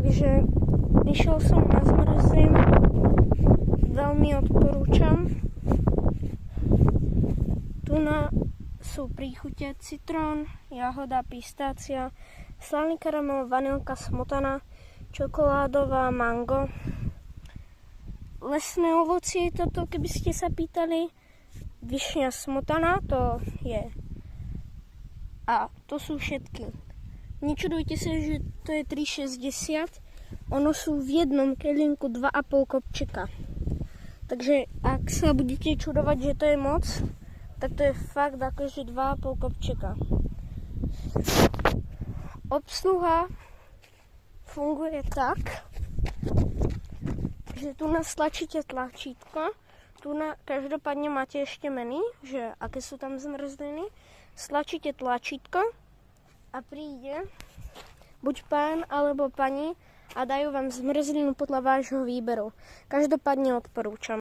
Takže išiel som na zmrzlinu, veľmi odporúčam. Tu sú príchute citrón, jahoda, pistácia, slaný karamel, vanilka, smotana, čokoládová, mango. Lesné ovocie je toto, keby ste sa pýtali. Višňa, smotana, to je. A to sú všetky. Nečudujte sa, že to je 3,60. Ono sú v jednom kelinku 2,5 kopčeka. Takže ak sa budete čudovať, že to je moc, tak to je fakt akože 2,5 kopčeka. Obsluha funguje tak, že tu stlačíte tlačítko, tu každopádne máte ešte menu, že aké sú tam zmrzliny, stlačíte tlačítko a príde buď pán alebo pani a dajú vám zmrzlinu podľa vášho výberu. Každopádne odporúčam.